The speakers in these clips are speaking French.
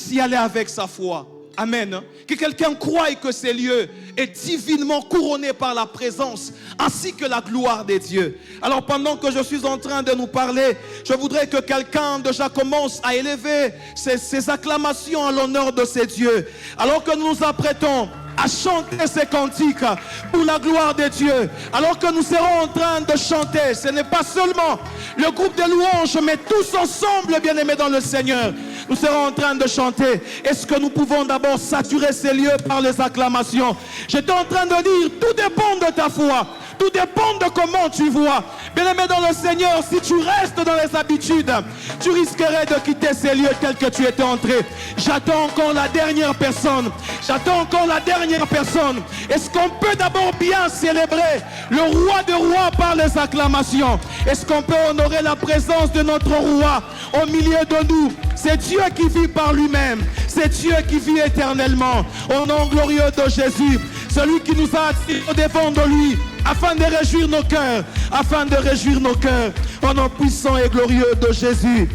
puisse y aller avec sa foi. Amen. Que quelqu'un croie que ces lieux est divinement couronné par la présence ainsi que la gloire des dieux. Alors pendant que je suis en train de nous parler, je voudrais que quelqu'un déjà commence à élever ses acclamations à l'honneur de ces dieux. Alors que nous nous apprêtons à chanter ces cantiques pour la gloire de Dieu. Alors que nous serons en train de chanter, ce n'est pas seulement le groupe de louanges, mais tous ensemble, bien-aimés dans le Seigneur, nous serons en train de chanter. Est-ce que nous pouvons d'abord saturer ces lieux par les acclamations? J'étais en train de dire, tout dépend de ta foi. Tout dépend de comment tu vois. Bien-aimé dans le Seigneur, si tu restes dans les habitudes, tu risquerais de quitter ces lieux tels que tu étais entré. J'attends encore la dernière personne. J'attends encore la dernière personne. Est-ce qu'on peut d'abord bien célébrer le roi des rois par les acclamations? Est-ce qu'on peut honorer la présence de notre roi au milieu de nous? C'est Dieu qui vit par lui-même. C'est Dieu qui vit éternellement. Au nom glorieux de Jésus, celui qui nous a attirés au devant de lui, afin de réjouir nos cœurs, afin de réjouir nos cœurs, au nom puissant et glorieux de Jésus.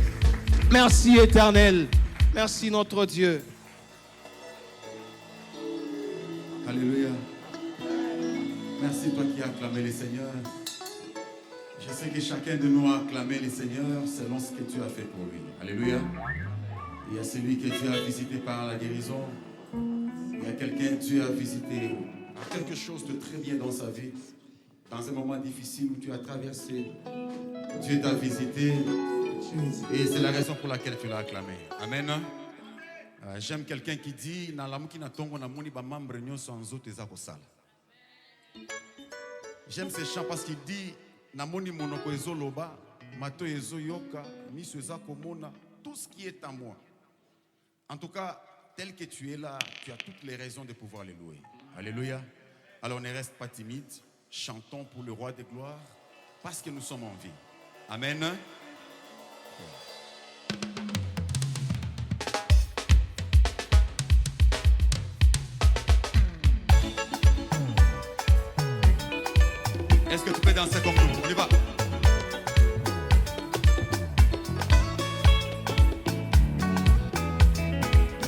Merci éternel. Merci notre Dieu. Alléluia. Merci toi qui as acclamé les seigneurs. Je sais que chacun de nous a acclamé les seigneurs selon ce que tu as fait pour lui. Alléluia. Il y a celui que tu as visité par la guérison. Il y a quelqu'un que tu as visité quelque chose de très bien dans sa vie. Dans un moment difficile où tu as traversé, Dieu t'a visité et c'est la raison pour laquelle tu l'as acclamé. Amen. J'aime quelqu'un qui dit j'aime ces chants parce qu'il dit tout ce qui est à moi. En tout cas, tel que tu es là, tu as toutes les raisons de pouvoir les louer. Alléluia. Alors ne reste pas timide. Chantons pour le roi des gloires parce que nous sommes en vie. Amen. Est-ce que tu peux danser comme nous? On y va.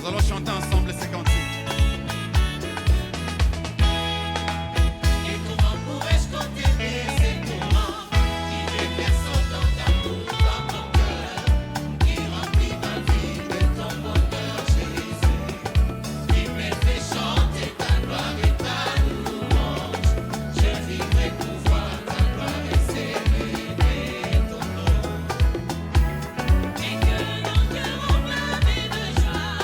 Nous allons chanter ensemble ces cantiques. Et que nos cœurs ont blâmé de joie.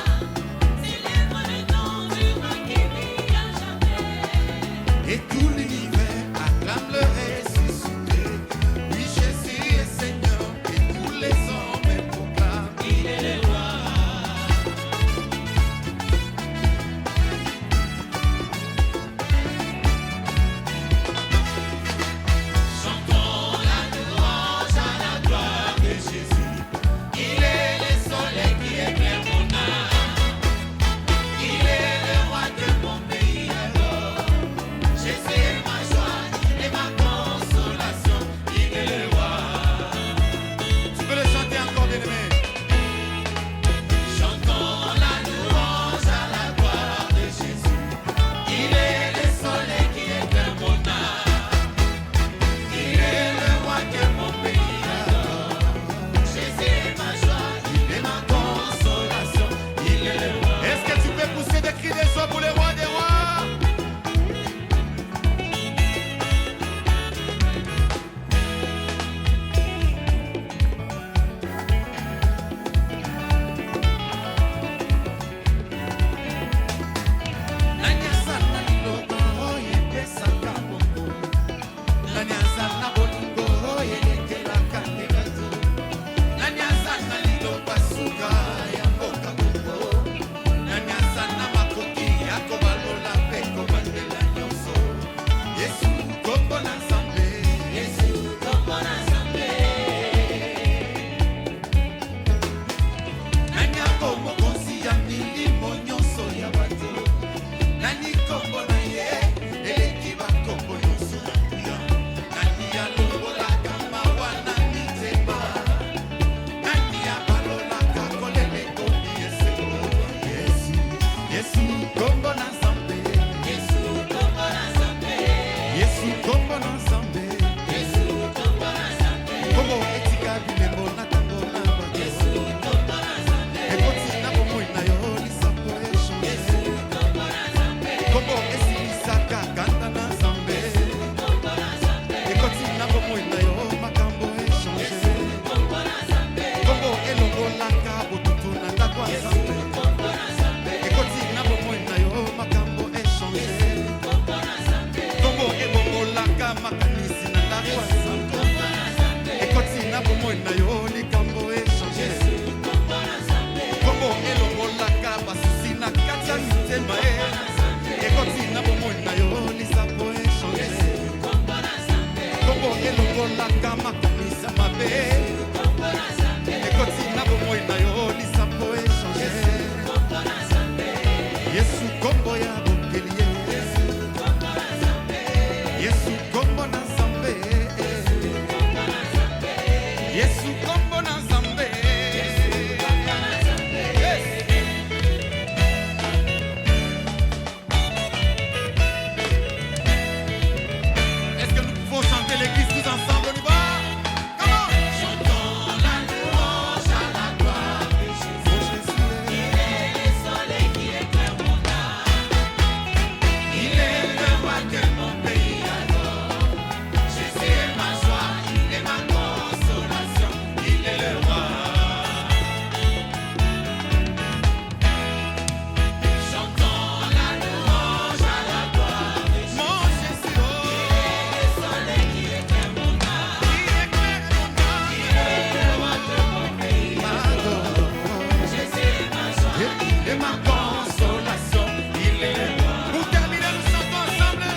et ma consolation. Il est le roi. Pour terminer, nous chantons ensemble.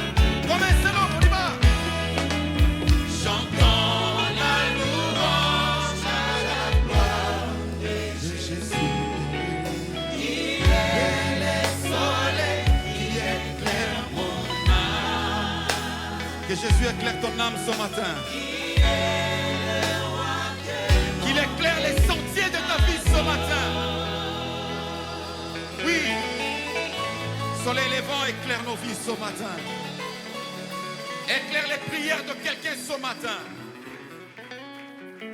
Commencez-le, on y va. Chantons la louange à la gloire de Jésus. Il est le soleil qui éclaire mon âme. Que Jésus éclaire ton âme ce matin. Qu'il éclaire les sentiers de ta vie ce matin. Oui. Soleil levant, éclaire nos vies ce matin. Éclaire les prières de quelqu'un ce matin.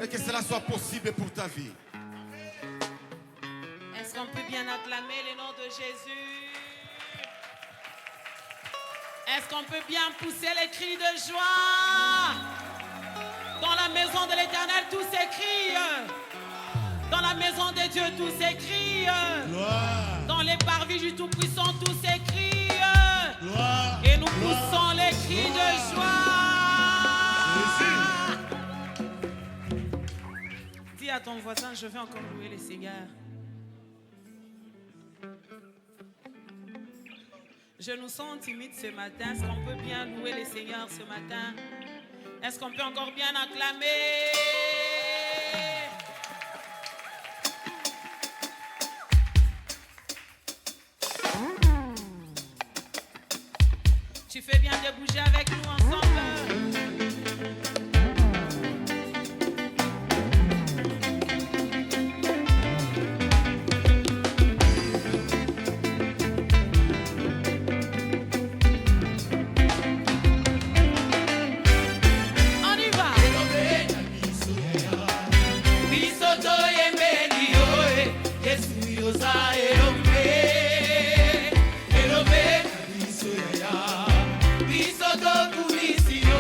Et que cela soit possible pour ta vie. Est-ce qu'on peut bien acclamer le nom de Jésus? Est-ce qu'on peut bien pousser les cris de joie? Dans la maison de l'Éternel, tous s'écrient. Dans la maison de Dieu, tous s'écrient. Dans les parvis du Tout-Puissant, tous s'écrient. Et nous poussons les cris de joie. Dis à ton voisin, je vais encore louer le Seigneur. Je nous sens timides ce matin. Est-ce qu'on peut bien louer le Seigneur ce matin? Est-ce qu'on peut encore bien acclamer? Tu fais bien de bouger avec nous ensemble. Biso to kumisi yo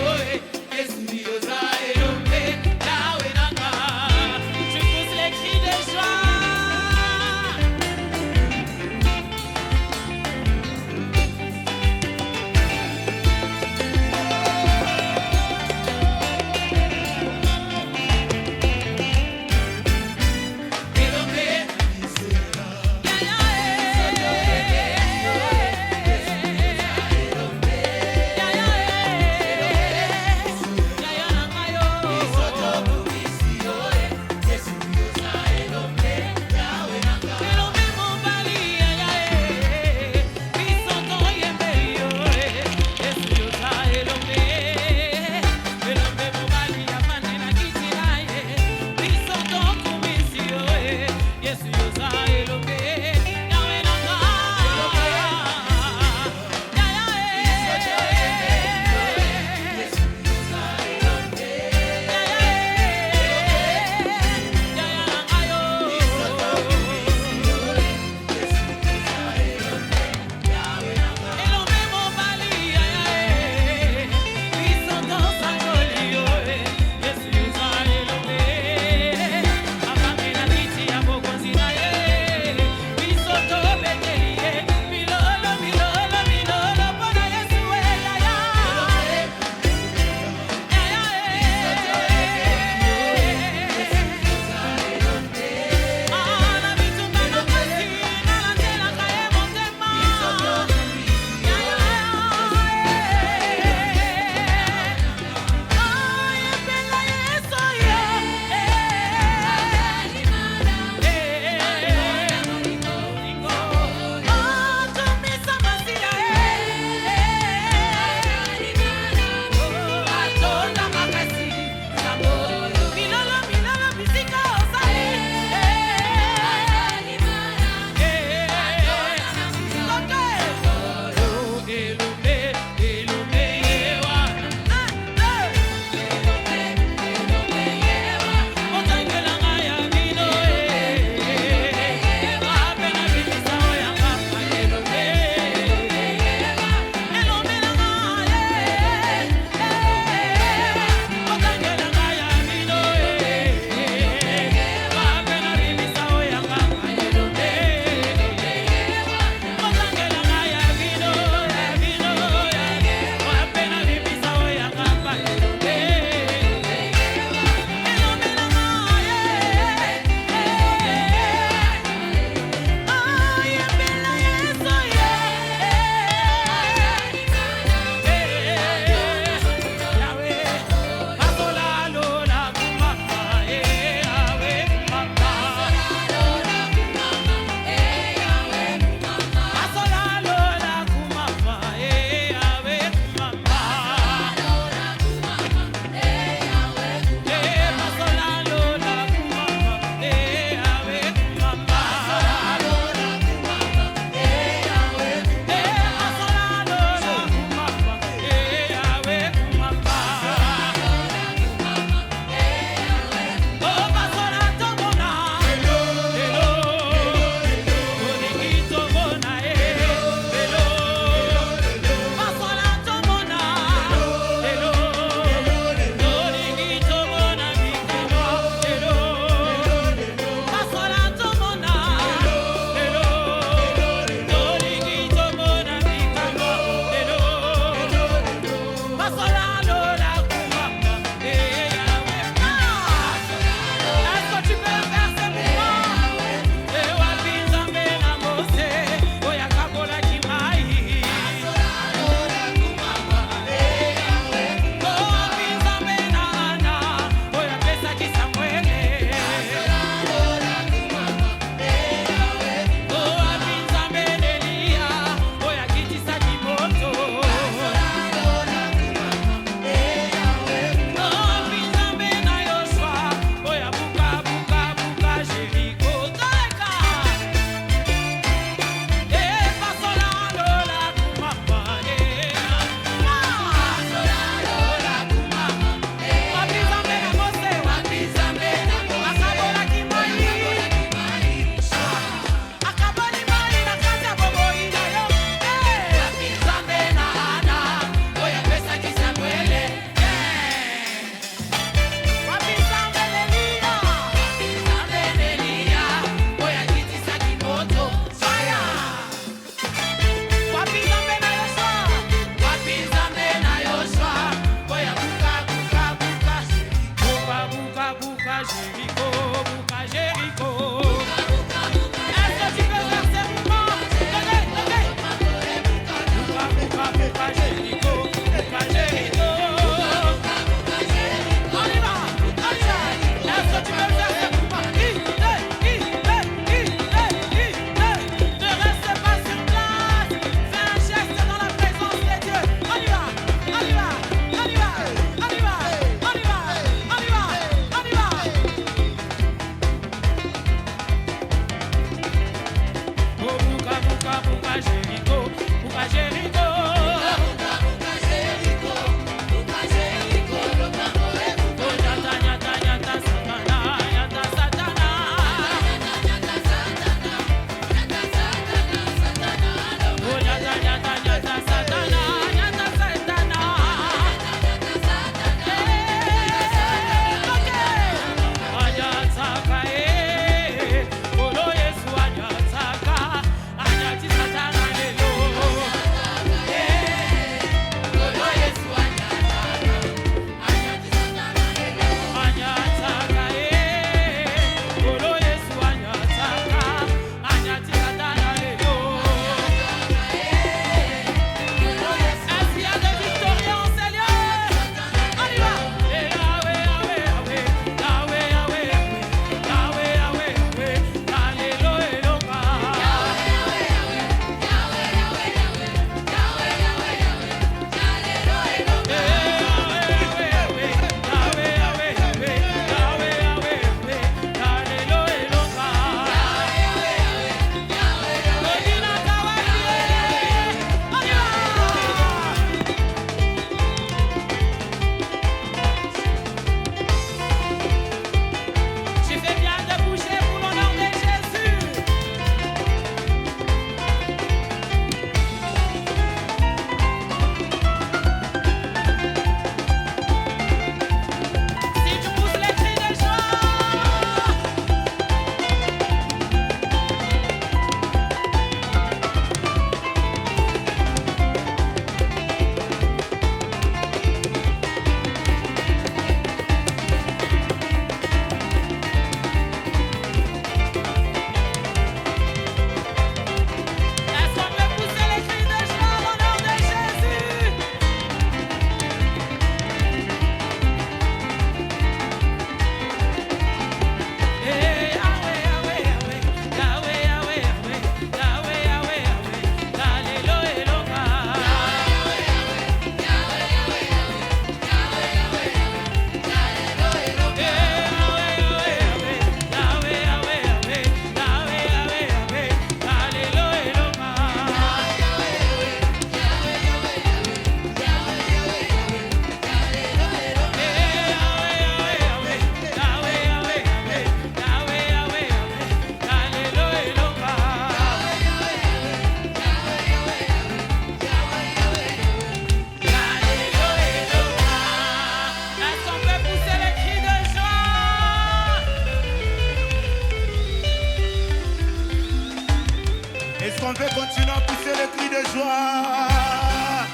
Est-ce qu'on peut continuer à pousser le cri de joie?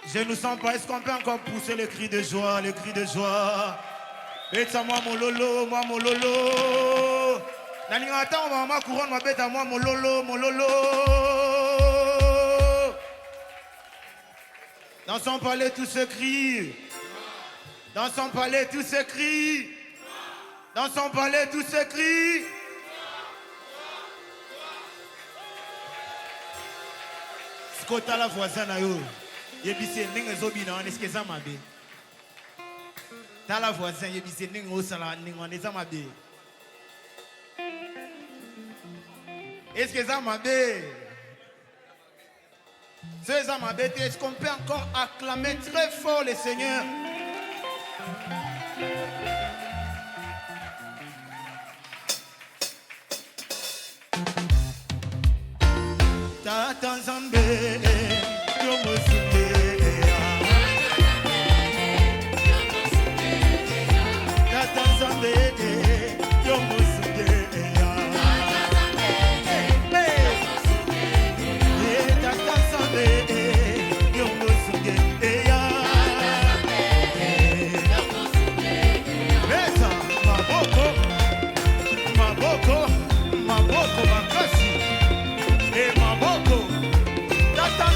Je ne sens pas. Est-ce qu'on peut encore pousser le cri de joie, le cri de joie? Bête à moi mon lolo, moi mon lolo. Nani attends maman couronne ma bête à moi mon lolo, mon lolo. Dans son palais tout se crie. Dans son palais tout se crie. Dans son palais tout se crie. Skota la voisin na yo. Yebise ninga zobi na est-ce que ça m'a bé. Ta la voisin yebise ninga osala ninga on est ma bé. Est-ce que ça m'a bé? C'est ça m'a bé. Est-ce qu'on peut encore acclamer très fort le Seigneur? Tata Zambé, yo musunde. Tata Zambé, yo musunde. Tata Zambé, yo musunde. Besa, maboko, maboko, maboko makasi. Maboko, Tata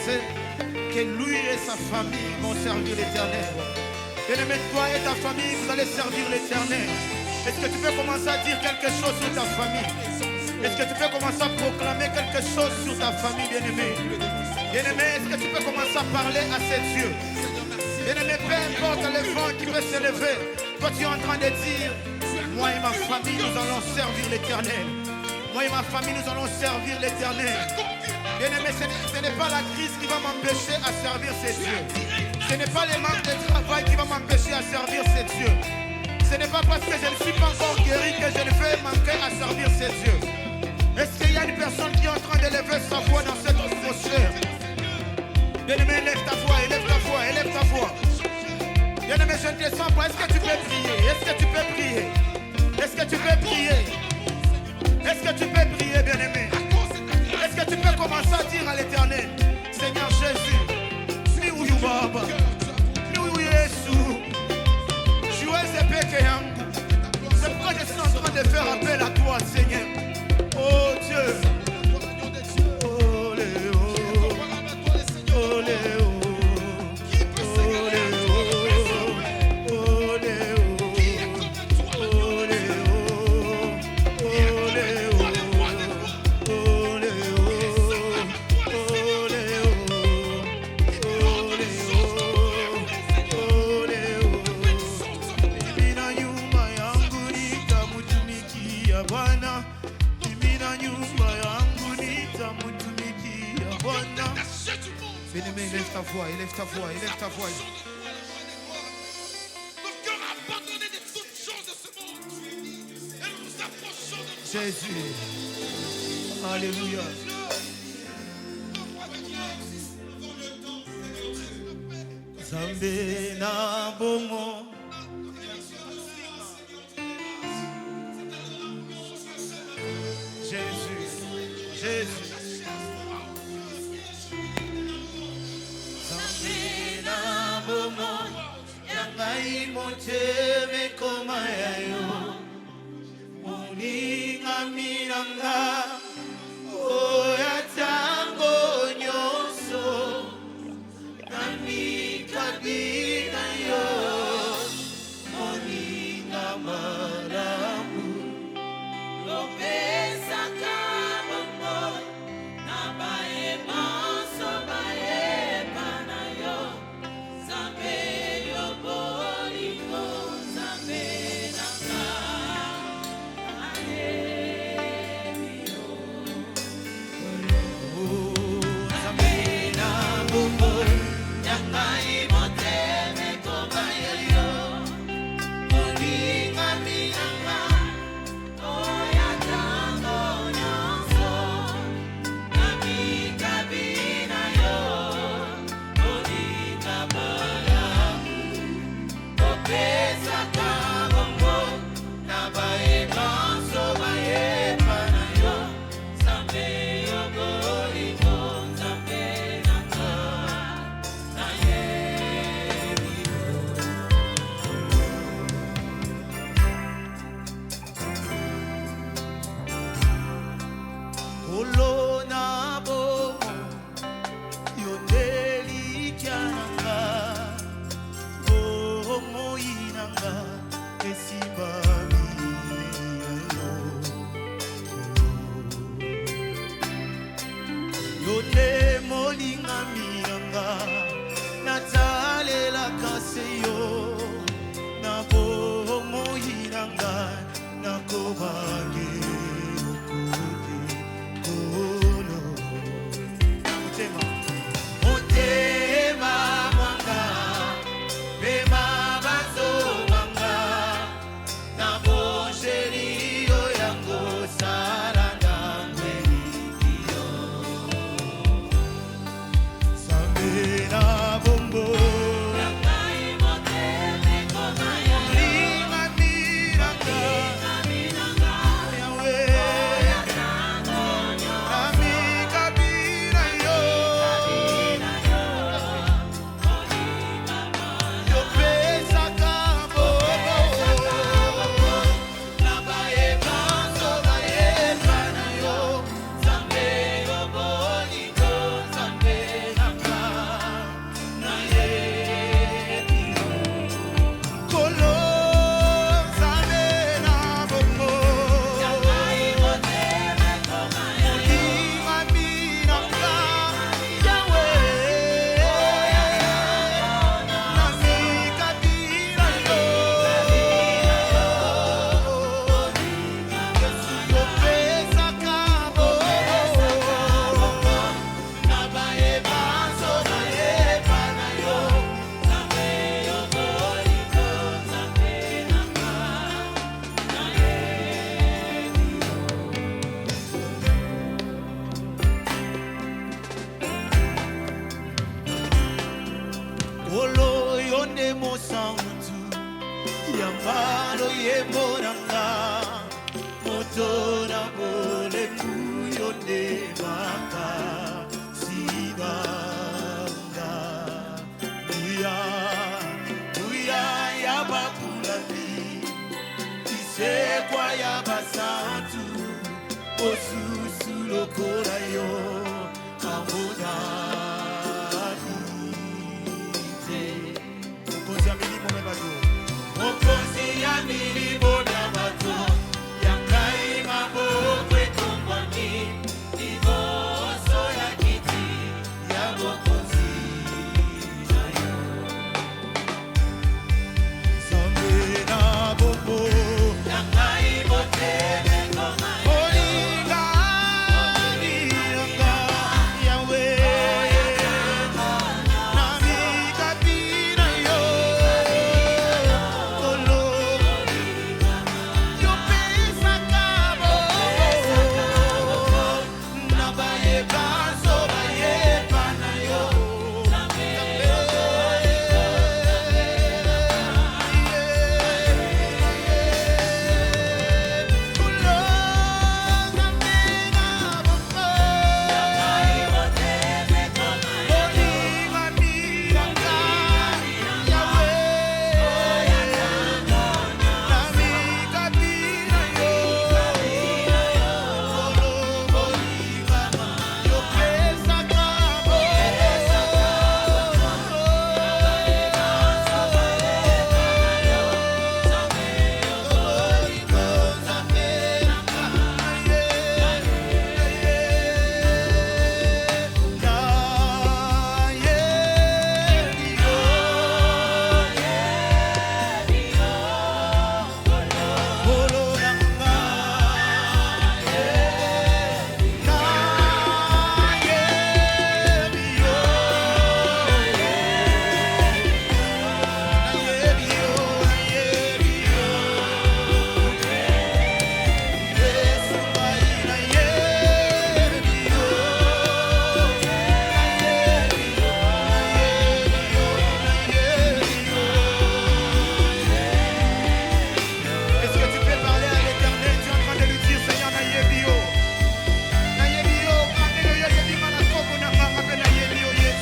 sais que lui et sa famille vont servir l'Éternel. Bien-aimé, toi et ta famille, vous allez servir l'Éternel. Est-ce que tu peux commencer à dire quelque chose sur ta famille? Est-ce que tu peux commencer à proclamer quelque chose sur ta famille, bien-aimé? Bien-aimé, est-ce que tu peux commencer à parler à ces dieux? Bien-aimé, peu importe le vent qui peut s'élever, toi tu es en train de dire, moi et ma famille, nous allons servir l'Éternel. Moi et ma famille, nous allons servir l'Éternel. Bien-aimé, ce n'est pas la crise qui va m'empêcher à servir ces dieux. Ce n'est pas le manque de travail qui va m'empêcher à servir ces dieux. Ce n'est pas parce que je ne suis pas encore guéri que je ne vais manquer à servir ces dieux. Est-ce qu'il y a une personne qui est en train d'élever sa voix dans cette atmosphère? Bien-aimé, élève ta voix, élève ta voix, élève ta voix. Bien-aimé, je ne te sens pas. Est-ce que tu peux prier? Est-ce que tu peux prier? Est-ce que tu peux prier? Est-ce que tu peux prier, bien-aimé? Est-ce que tu peux commencer à dire à l'Éternel, Seigneur Jésus, ni où you Baba, ni où Jésus, je suis péché. C'est pourquoi je suis en train de faire appel à toi, Seigneur. Oh Dieu. Bien-aimé, élève ta voix, élève ta voix, élève ta voix. Nos cœurs abandonnés des autres choses de ce monde. Et nous nous approchons de Jésus. Alléluia. Zambé na bongo. Jésus, Jésus. Yangai moteme koma yayo Muninga miranga Oya tango nyoso Nami kabina yo Muninga maramu Lopesa kabambo Nabae manso bae panayo Zambe yo bolingo Yamalo yemonanga Motora bole muyo de maka Sibanga Buya Buya yabakulami Isekwa yabasantu Osusu lokola yo Amona Mokozi ya milimo mebato Mokozi ya milimo mebato Yangai maboko etombwani Liboso ya kiti ya mokozi na yo Zambe na bombo Yangai boteme ngoma Olinga Olinga Yahweh Nami kapina yo Olo Yo pesa cabo Nabaye baso baye pana yo Est-ce que tu peux parler à l'Éternel? Tu es en train de lui dire, Seigneur, Naïebio. Naïebio, Kameno Yoyebi Manakoko Namabe Naïebio, yes.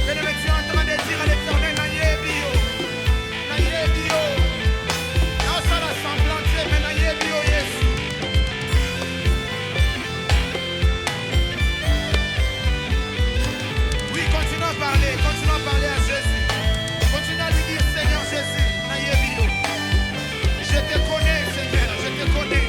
Bien-aimé, tu es en train de dire à l'Éternel, Naïebio. Naïebio. Non, ça la semblante, mais Naïebio, yes. Oui, continue à parler à Jésus. Continue à lui dire, Seigneur Jésus, Naïebio. Je te connais, Seigneur, je te connais.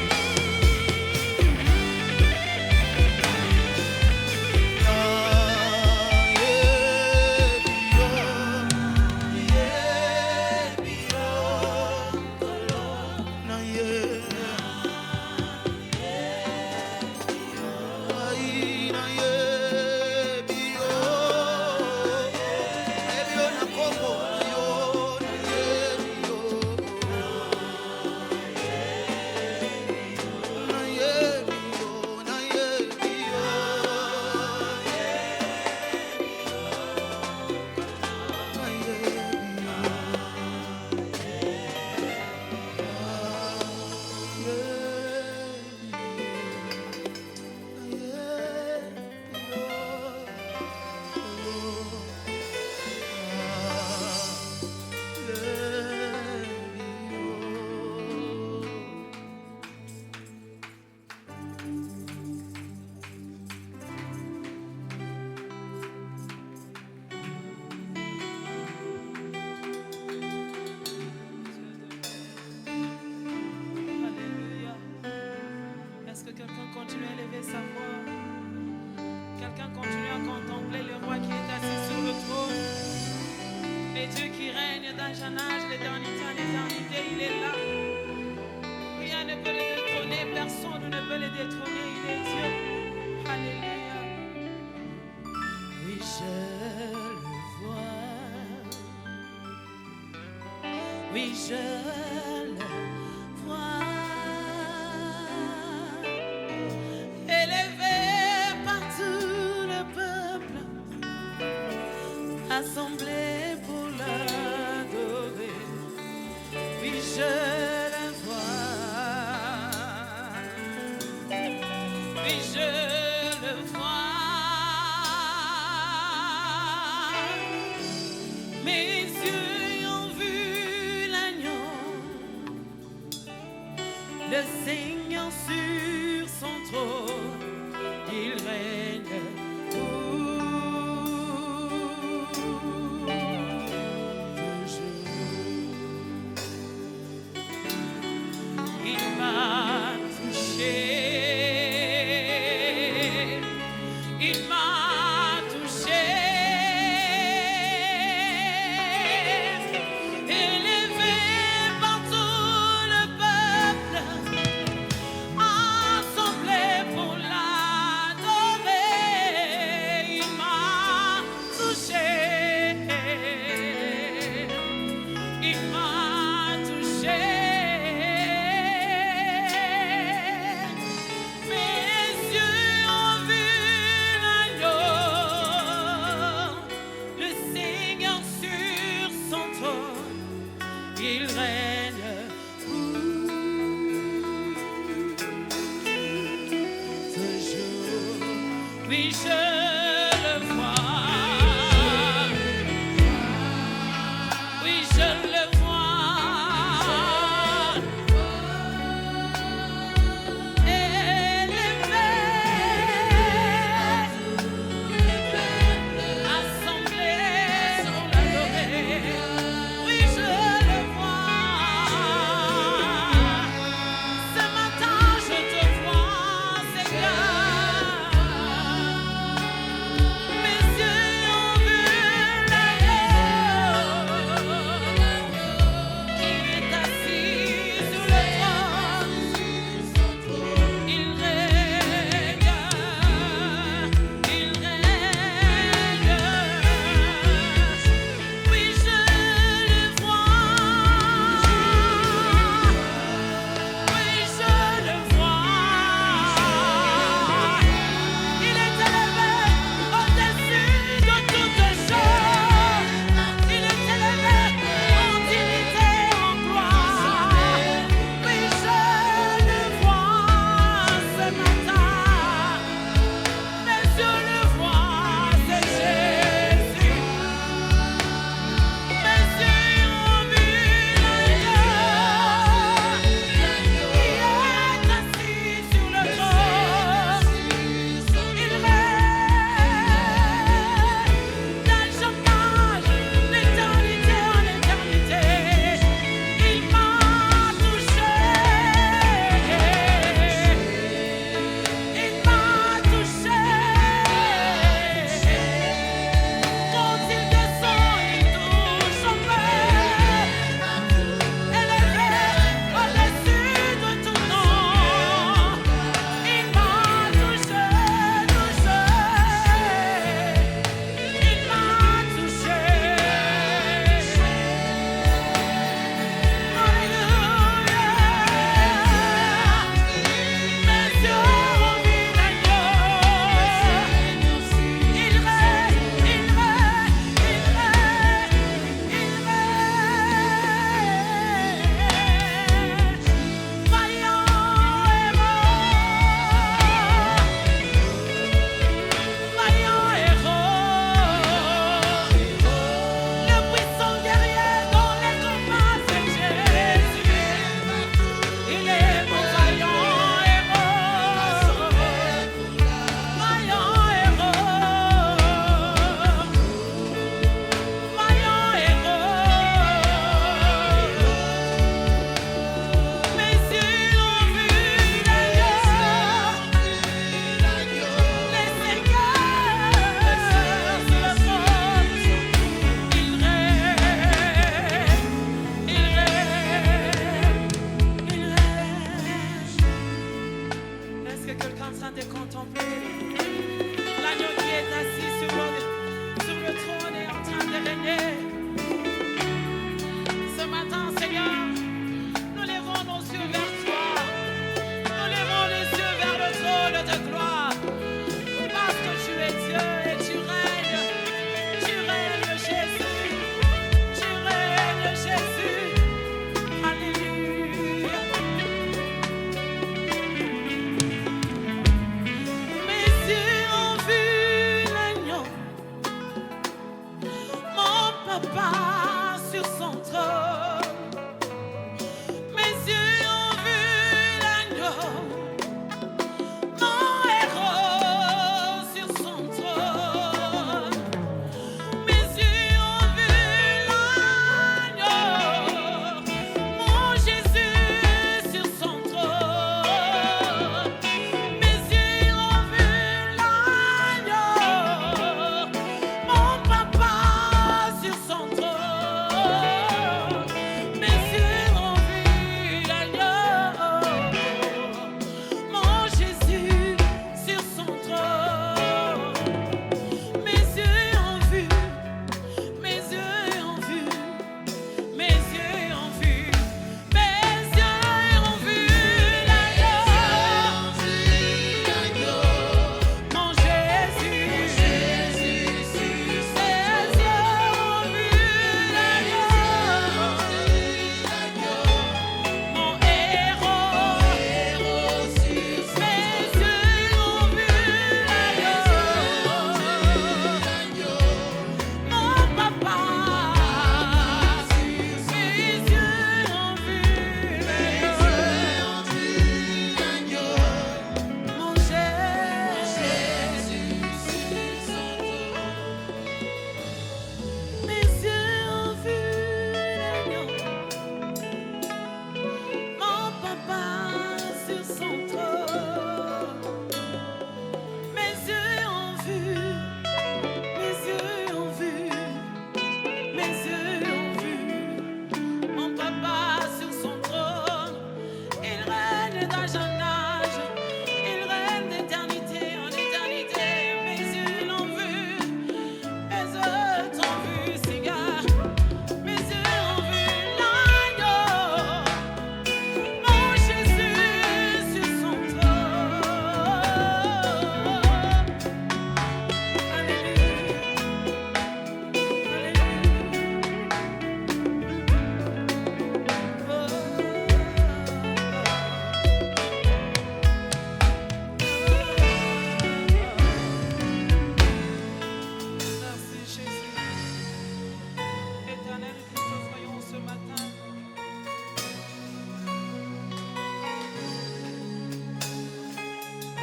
Alléluia. Est-ce que quelqu'un continue à élever sa voix? Quelqu'un continue à contempler le roi qui est assis sur le trône. Et Dieu qui règne d'âge en âge, d'éternité en éternité, il est là. Rien ne peut le détrôner, personne ne peut le détrôner, il est Dieu. Alléluia. Oui, je le vois. Oui, je le vois. Élevé par tout le peuple, assemblé pour l'adorer.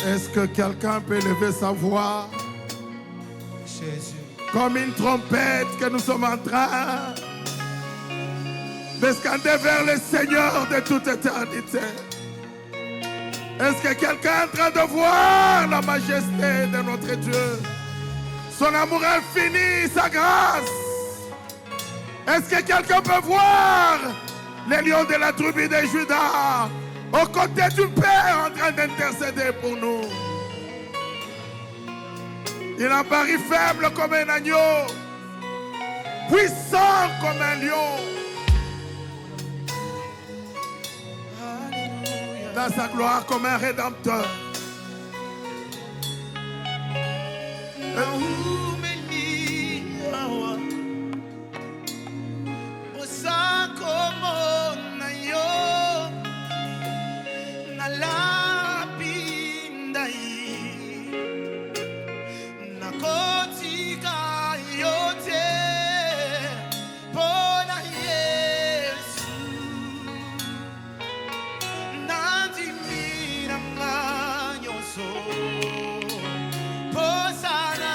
Est-ce que quelqu'un peut lever sa voix Jésus. comme une trompette que nous sommes en train de scander vers le Seigneur de toute éternité? Est-ce que quelqu'un est en train de voir la majesté de notre Dieu? Son amour infini, sa grâce. Est-ce que quelqu'un peut voir les lions de la tribu de Juda aux côtés du Père en train d'intercéder pour nous? Il apparaît faible comme un agneau, puissant comme un lion. Dans sa gloire comme un rédempteur. Posana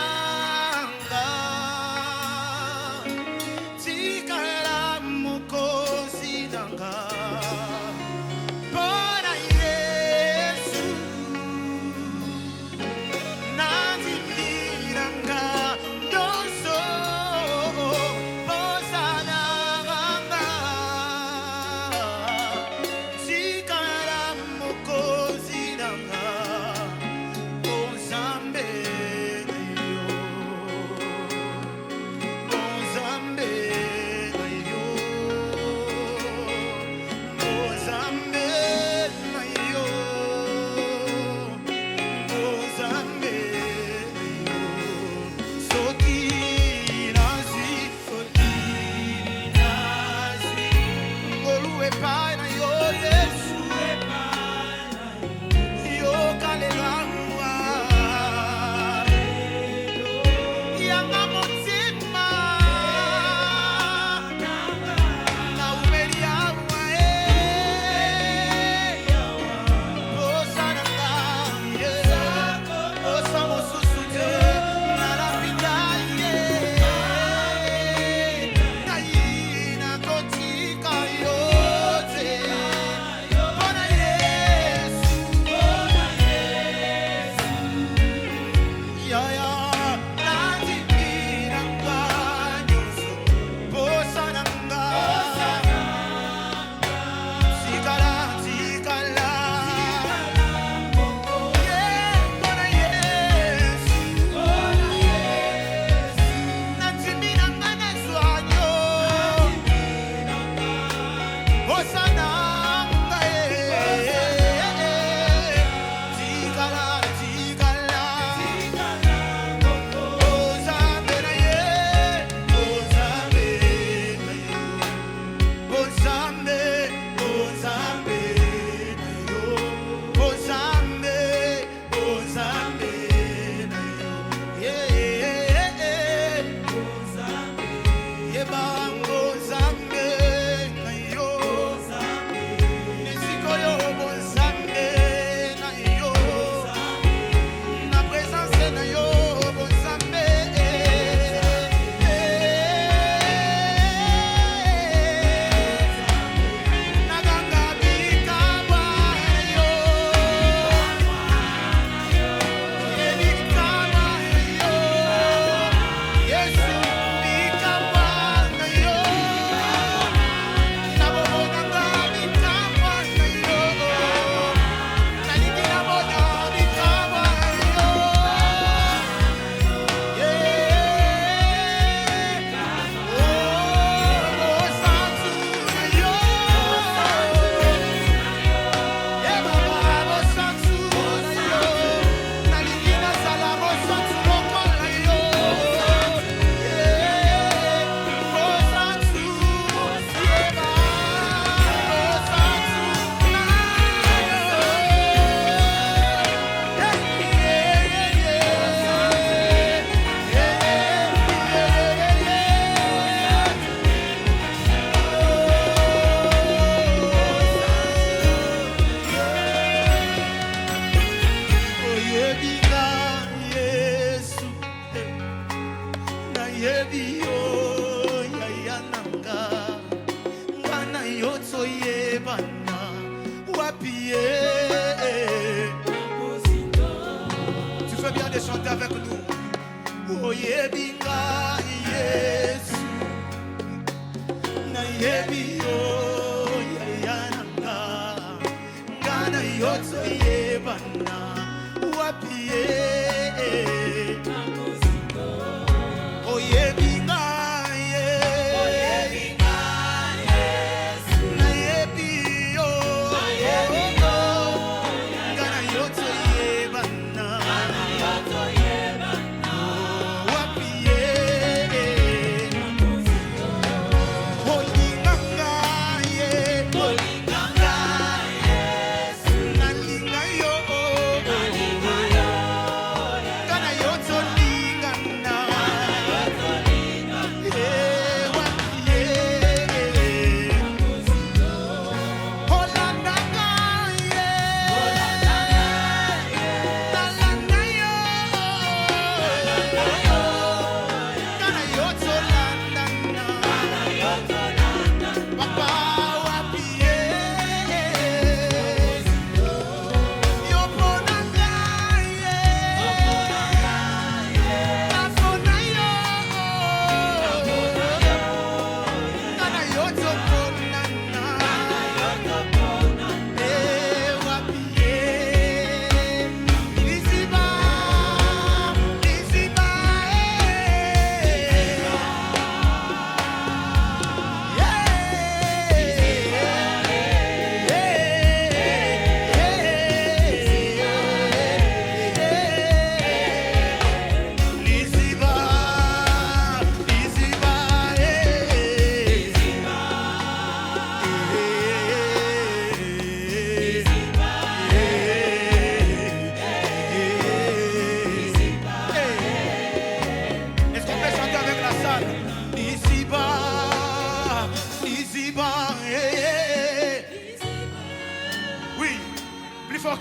oyebi yo yaya nanga ngana yotso yebana wapie. Tu fais bien de chanter avec nous. Oyebi nga Yesu na yebi yo yaya nanga ngana yotso yebana wapie.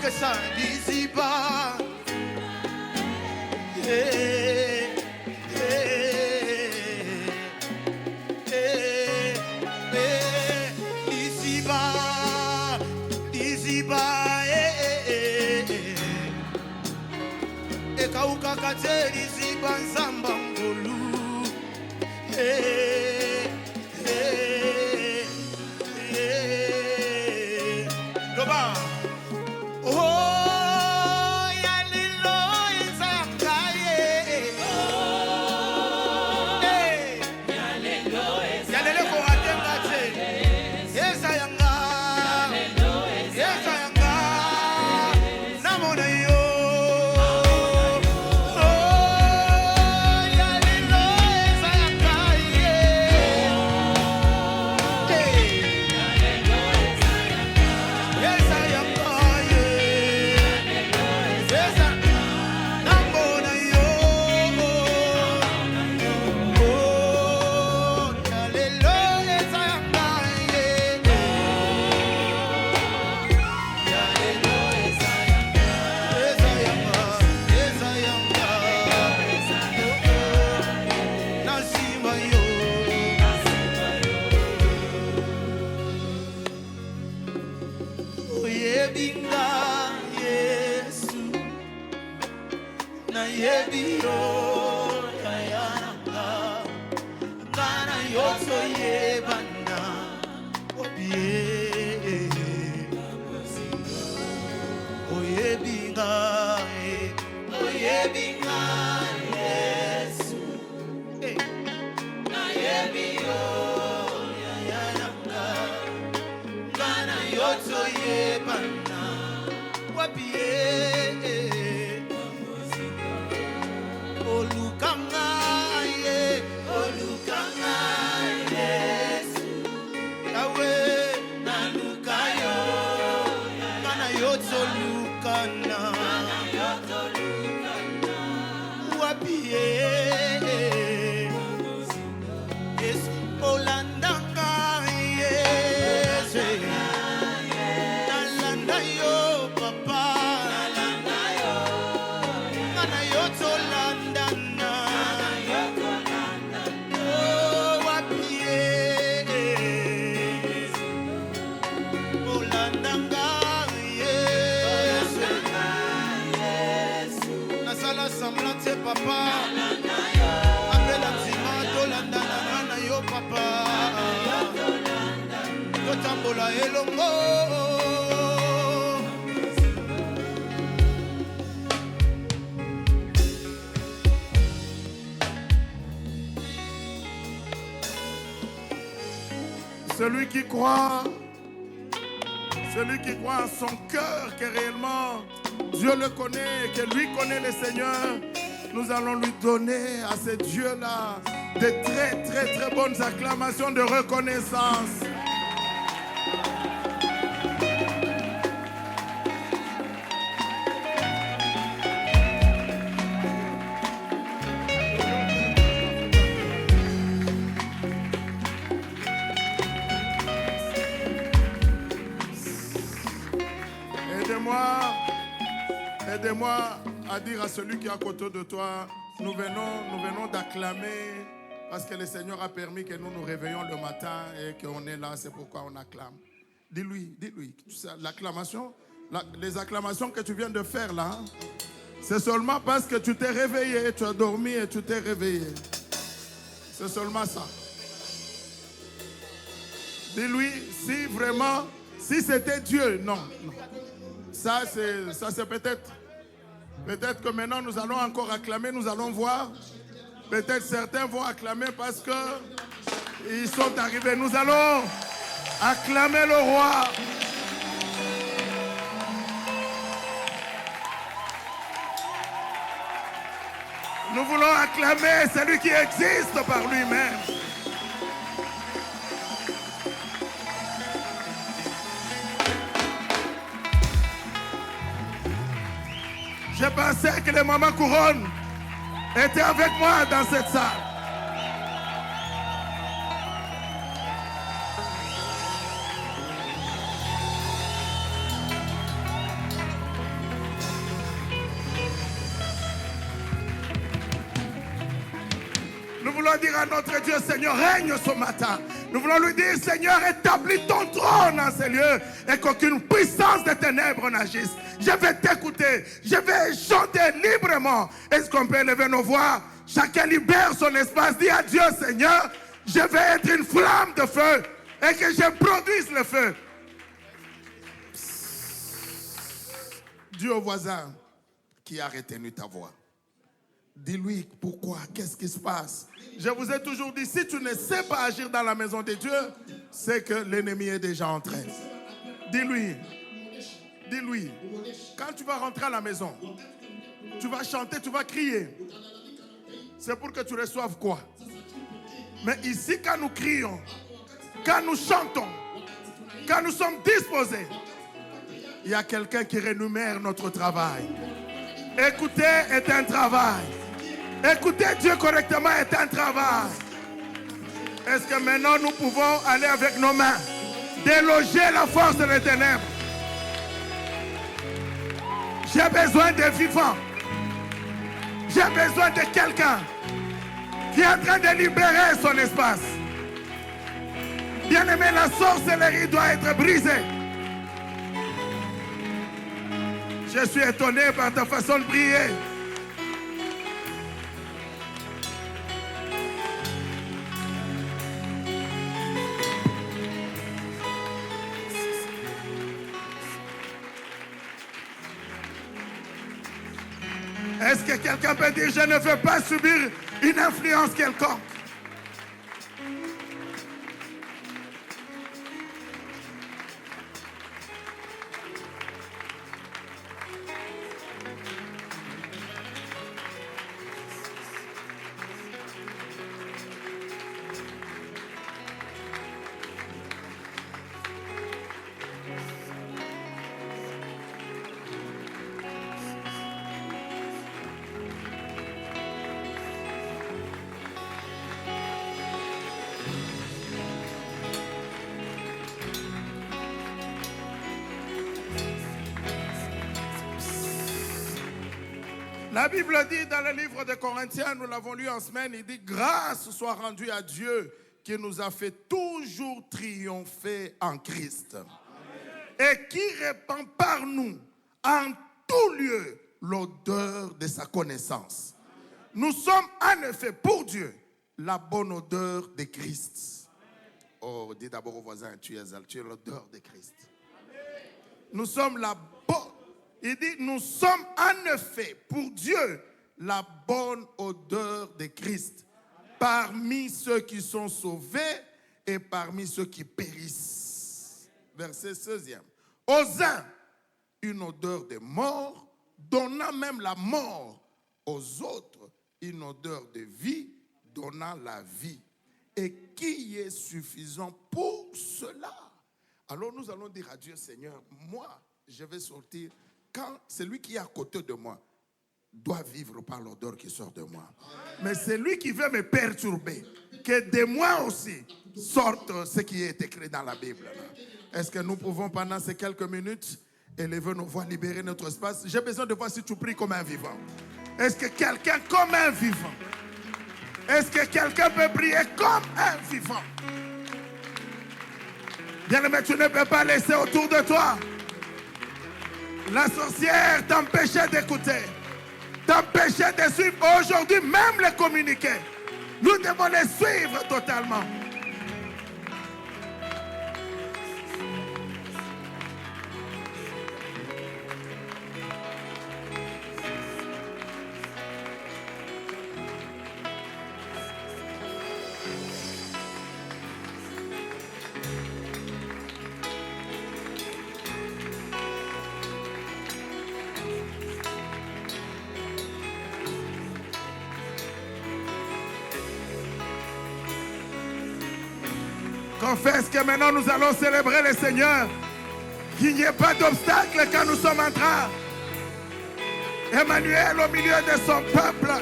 Que ça, Liziba, Liziba, Liziba, Ekauka kate Liziba nzamba ngolu, Loba. Olukanga, yeah. Celui qui croit en son cœur que réellement Dieu le connaît et que lui connaît le Seigneur, nous allons lui donner à ce Dieu-là de très très très bonnes acclamations de reconnaissance. Aidez-moi à dire à celui qui est à côté de toi, nous venons d'acclamer parce que le Seigneur a permis que nous nous réveillons le matin et qu'on est là, c'est pourquoi on acclame. Dis-lui, l'acclamation, les acclamations que tu viens de faire là, c'est seulement parce que tu t'es réveillé, tu as dormi et tu t'es réveillé. C'est seulement ça. Dis-lui, si vraiment, si c'était Dieu, non. Ça c'est peut-être que maintenant nous allons encore acclamer, nous allons voir. Peut-être certains vont acclamer parce que ils sont arrivés. Nous allons acclamer le roi. Nous voulons acclamer celui qui existe par lui-même. Je pensais que les mamans couronnes étaient avec moi dans cette salle. Nous voulons dire à notre Dieu, Seigneur, règne ce matin. Nous voulons lui dire, Seigneur, établis ton trône dans ces lieux et qu'aucune puissance des ténèbres n'agisse. Je vais t'écouter, je vais chanter librement. Est-ce qu'on peut lever nos voix? Chacun libère son espace. Dis à Dieu, Seigneur, je vais être une flamme de feu et que je produise le feu. Dis au voisin qui a retenu ta voix. Dis-lui pourquoi, qu'est-ce qui se passe. Je vous ai toujours dit, si tu ne sais pas agir dans la maison de Dieu, c'est que l'ennemi est déjà entré. Dis-lui, quand tu vas rentrer à la maison, tu vas chanter, tu vas crier. C'est pour que tu reçoives quoi? Mais ici, quand nous crions, quand nous chantons, quand nous sommes disposés, il y a quelqu'un qui rémunère notre travail. Écouter est un travail. Écouter Dieu correctement est un travail. Est-ce que maintenant nous pouvons aller avec nos mains, déloger la force des ténèbres? J'ai besoin de vivants. J'ai besoin de quelqu'un qui est en train de libérer son espace. Bien-aimé, la sorcellerie doit être brisée. Je suis étonné par ta façon de prier. Est-ce que quelqu'un peut dire, je ne veux pas subir une influence quelconque? La Bible dit dans le livre de Corinthiens, nous l'avons lu en semaine, il dit « Grâce soit rendue à Dieu qui nous a fait toujours triompher en Christ. Amen. Et qui répand par nous en tout lieu l'odeur de sa connaissance. Amen. Nous sommes en effet pour Dieu la bonne odeur de Christ. » Oh, dis d'abord au voisin, tu es l'odeur de Christ. Amen. Nous sommes la bonne. Il dit, nous sommes en effet pour Dieu la bonne odeur de Christ parmi ceux qui sont sauvés et parmi ceux qui périssent. Verset 16e. Aux uns, une odeur de mort, donnant même la mort. Aux autres, une odeur de vie, donnant la vie. Et qui est suffisant pour cela? Alors nous allons dire à Dieu, Seigneur, moi, je vais sortir quand celui qui est à côté de moi doit vivre par l'odeur qui sort de moi. Mais celui qui veut me perturber, que de moi aussi sorte ce qui est écrit dans la Bible. Est-ce que nous pouvons pendant ces quelques minutes élever nos voix, libérer notre espace? J'ai besoin de voir si tu pries comme un vivant. Est-ce que quelqu'un comme un vivant? Est-ce que quelqu'un peut prier comme un vivant? Bien-aimé, tu ne peux pas laisser autour de toi la sorcière t'empêcher d'écouter, t'empêcher de suivre. Aujourd'hui, même les communiquer, nous devons les suivre totalement. Confesse que maintenant nous allons célébrer le Seigneur. Qu'il n'y ait pas d'obstacle quand nous sommes en train. Emmanuel au milieu de son peuple,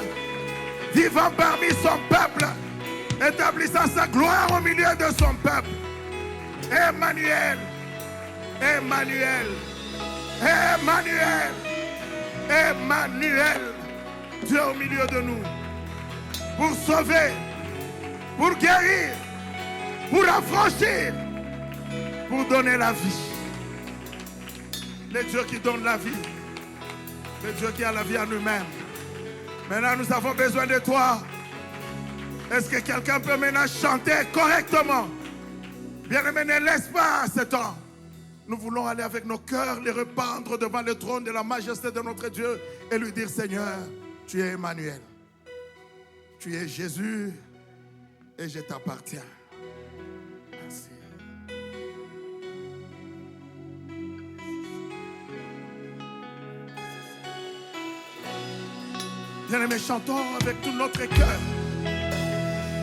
vivant parmi son peuple, établissant sa gloire au milieu de son peuple. Emmanuel, Emmanuel, Emmanuel, Emmanuel, Dieu au milieu de nous, pour sauver, pour guérir, pour affranchir, pour donner la vie. Le Dieu qui donne la vie, le Dieu qui a la vie en lui-même. Maintenant, nous avons besoin de toi. Est-ce que quelqu'un peut maintenant chanter correctement? Bien-aimé, ne laisse pas ce temps. Nous voulons aller avec nos cœurs, les répandre devant le trône de la majesté de notre Dieu et lui dire, Seigneur, tu es Emmanuel. Tu es Jésus et je t'appartiens. Merci. Bien-aimés, chantons avec tout notre cœur.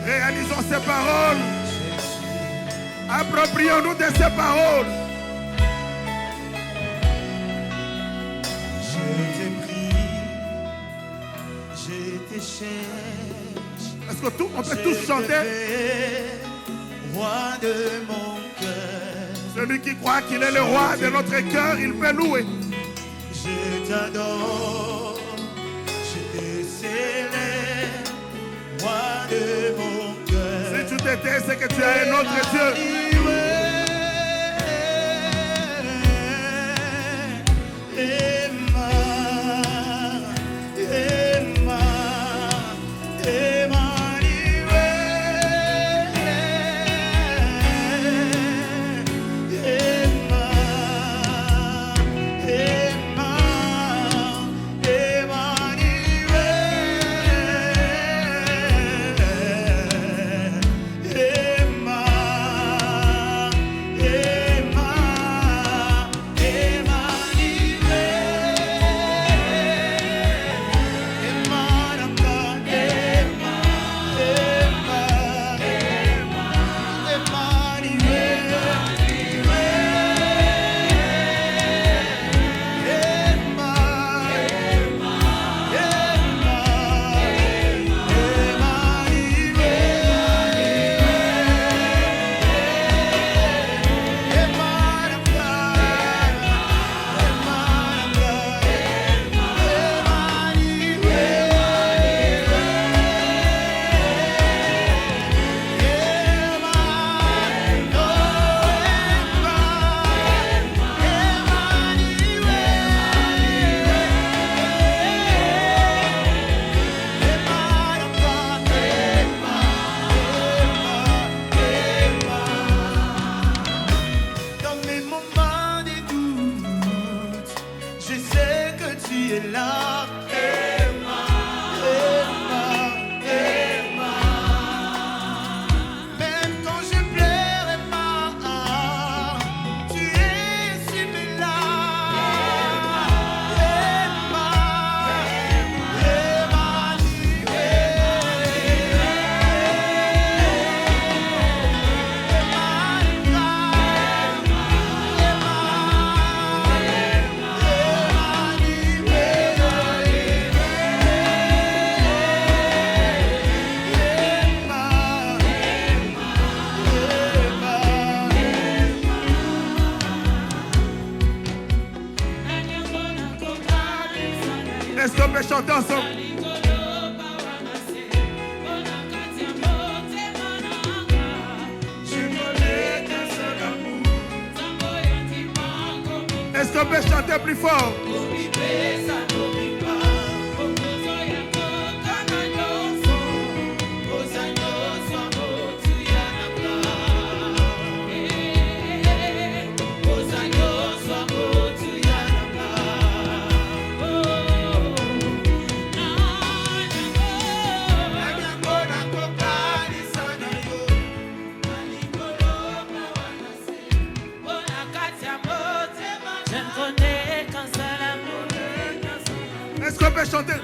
Réalisons ces paroles. Approprions-nous de ces paroles. Je t'ai pris, je te cherche. Est-ce que on peut tous chanter? Roi de mon cœur. Celui qui croit qu'il est le roi de notre cœur, il peut louer. Je t'adore, je te célèbre, roi de mon cœur. Si tu t'étais, c'est que tu as un autre Dieu. chanter ensemble. Est-ce qu'on peut chanter plus fort? Est-ce qu'on peut chanter?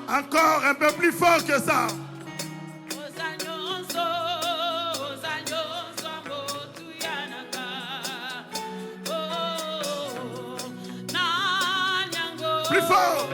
Encore un peu plus fort que ça. Plus fort.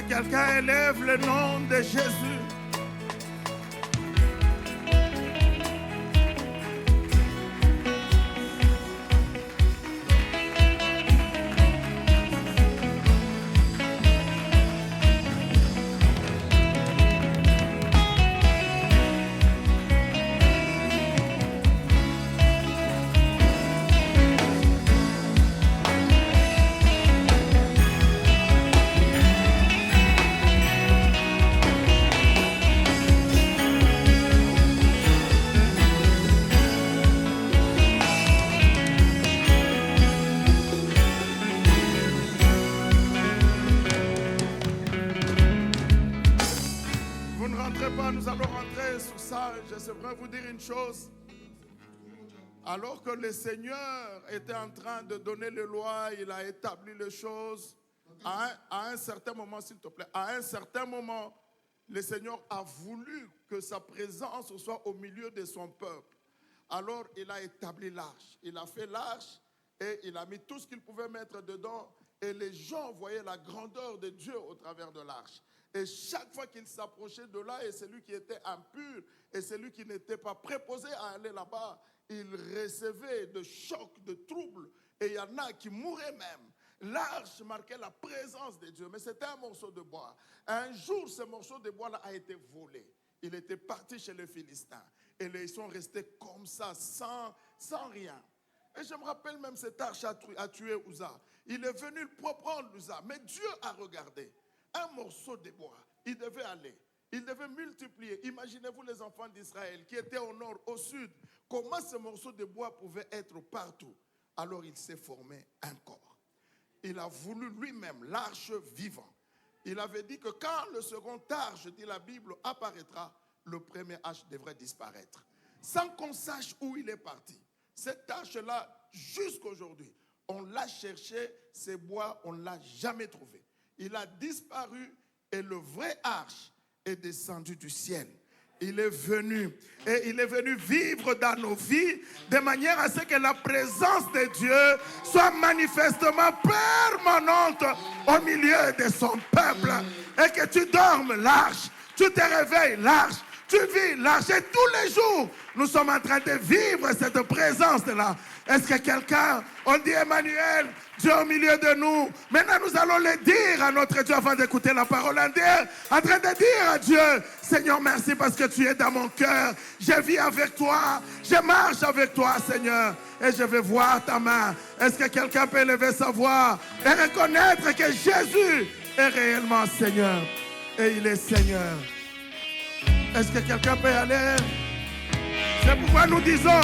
Quelqu'un élève le nom de Jésus. Maintenant, nous allons rentrer sur ça. J'aimerais vous dire une chose. Alors que le Seigneur était en train de donner les lois, il a établi les choses. À un certain moment, s'il te plaît, à un certain moment, le Seigneur a voulu que sa présence soit au milieu de son peuple. Alors, il a établi l'arche. Il a fait l'arche et il a mis tout ce qu'il pouvait mettre dedans. Et les gens voyaient la grandeur de Dieu au travers de l'arche. Et chaque fois qu'il s'approchait de là, et celui qui était impur, et celui qui n'était pas préposé à aller là-bas, il recevait de chocs, de troubles. Et il y en a qui mouraient même. L'arche marquait la présence de Dieu, mais c'était un morceau de bois. Un jour, ce morceau de bois-là a été volé. Il était parti chez les Philistins. Et ils sont restés comme ça, sans rien. Et je me rappelle même cette arche a tué Uza. Il est venu pour prendre Uza. Mais Dieu a regardé. Un morceau de bois, il devait aller. Il devait multiplier. Imaginez-vous les enfants d'Israël qui étaient au nord, au sud. Comment ce morceau de bois pouvait être partout? Alors il s'est formé un corps. Il a voulu lui-même l'arche vivant. Il avait dit que quand le second arche, dit la Bible, apparaîtra, le premier arche devrait disparaître. Sans qu'on sache où il est parti. Cette arche-là, jusqu'aujourd'hui, on l'a cherché, ces bois, on ne l'a jamais trouvé. Il a disparu et le vrai arche est descendu du ciel. Il est venu et il est venu vivre dans nos vies de manière à ce que la présence de Dieu soit manifestement permanente au milieu de son peuple. Et que tu dormes, l'arche, tu te réveilles, l'arche, tu vis, l'arche. Et tous les jours, nous sommes en train de vivre cette présence-là. Est-ce que quelqu'un, on dit Emmanuel, Dieu au milieu de nous. Maintenant, nous allons le dire à notre Dieu avant d'écouter la parole en train de dire à Dieu, Seigneur, merci parce que tu es dans mon cœur. Je vis avec toi, je marche avec toi, Seigneur, et je vais voir ta main. Est-ce que quelqu'un peut élever sa voix et reconnaître que Jésus est réellement Seigneur et il est Seigneur? Est-ce que quelqu'un peut aller? C'est pourquoi nous disons,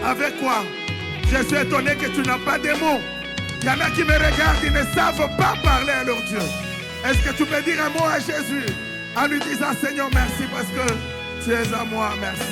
avec quoi? Je suis étonné que tu n'as pas de mots. Il y en a qui me regardent, ils ne savent pas parler à leur Dieu. Est-ce que tu peux dire un mot à Jésus en lui disant, Seigneur, merci parce que tu es à moi, merci.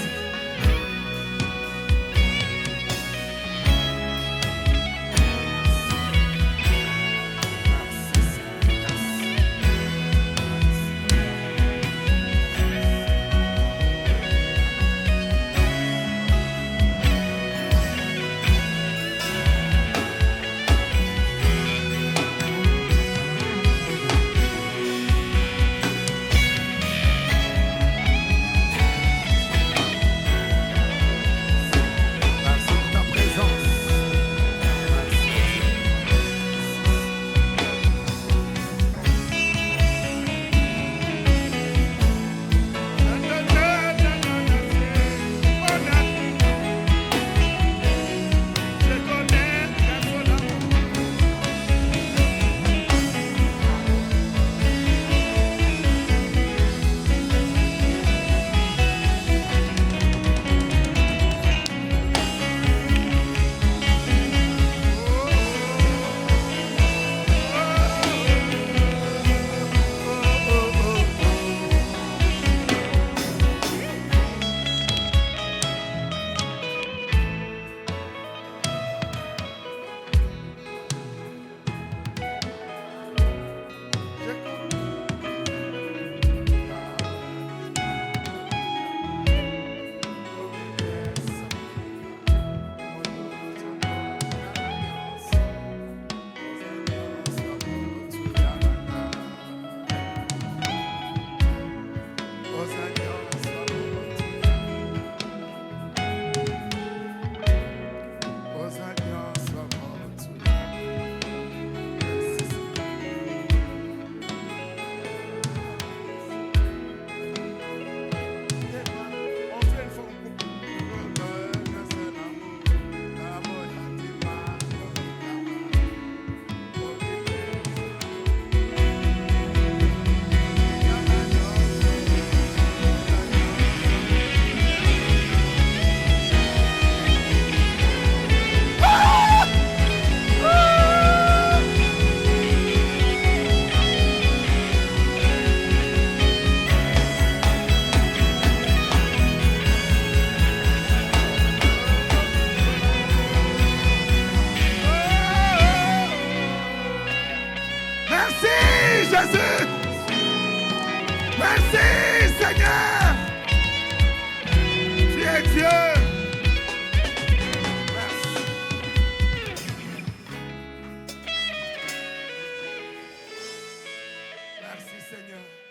Jésus. Merci Seigneur. Tu es Dieu. Merci. Merci Seigneur.